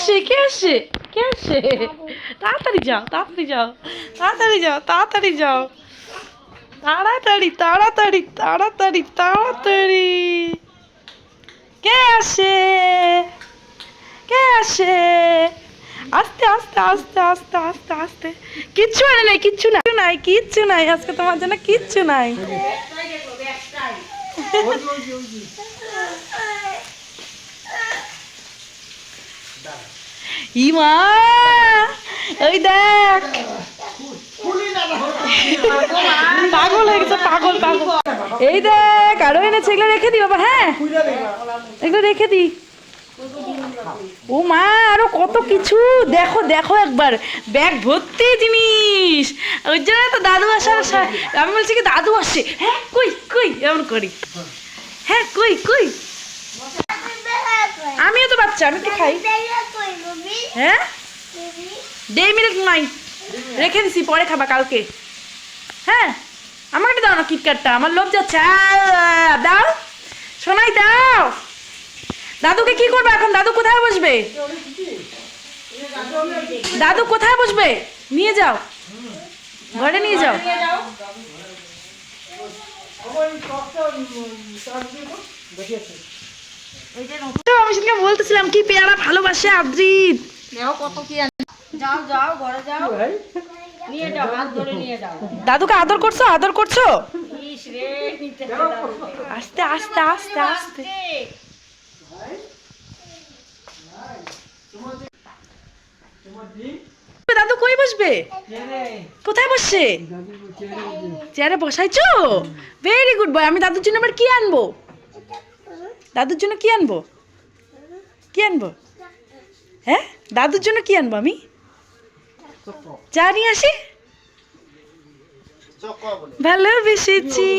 আসে কে আসে কে আসে? তাড়াতাড়ি যাও তাড়াতাড়ি যাও তাড়াতাড়ি যাও তাড়াতাড়ি যাও তাড়াতাড়ি তাড়াতাড়ি তাড়াতাড়ি তাড়াতাড়ি। কে আসে কে আসে? আস্তে আস্তে আস্তে আস্তে আস্তে আস্তে। কিচ্ছু আনে নাই, কিচ্ছু নাই, কিচ্ছু নাই আজকে তোমার জন্য, কিচ্ছু নাই। ইমা ওই দেখ, পাগল হয়ে গেছে, পাগল পাগল। এই দেখ আরো এনেছে, এগুলো রেখে দি বাবা। হ্যাঁ এগুলো রেখে দি। ও মা আরো কত কিছু, দেখো দেখো একবার, ব্যাগ ভর্তি জিনিস। ওই জন্য তো দাদু আসার আমি বলছি কি দাদু আসে। হ্যাঁ কই কই এমন করি। হ্যাঁ কই কই, আমিও তো বাচ্চা, আমি কি খাই। হ্যাঁ ডেইরি মিল্ক নাই, রেখে দিছি, পরে খাবা কালকে। হ্যাঁ আমাকে দাও না কিটক্যাটটা, আমার লোভ যাচ্ছে। দাও সোনাই দাও। দাদুকে কি করবে এখন? দাদু কোথায় বসবে? দাদু কোথায় বসবে? নিয়ে যাও, ঘরে নিয়ে যাও। আমি সেদিনকে বলতেছিলাম কি পেয়ারা ভালোবাসে আদ্রিত। কত কি যাও যাও ঘরে যাও, নিয়ে যাও, হাত ধরে নিয়ে যাও। দাদুকে আদর করছো, আদর করছো? ইস রে, নিতে আস্তে আস্তে আস্তে আস্তে। দাদু কই বসবে? কোথায় বসছে? চেয়ারে বসাইছো? Very good boy. আমি দাদুর জন্য আবার কি আনবো? দাদুর জন্য কি আনবো? কি আনবো? হ্যাঁ দাদুর জন্য কি আনবো আমি? চা নিয়ে আসি। ভালোবেসেছি।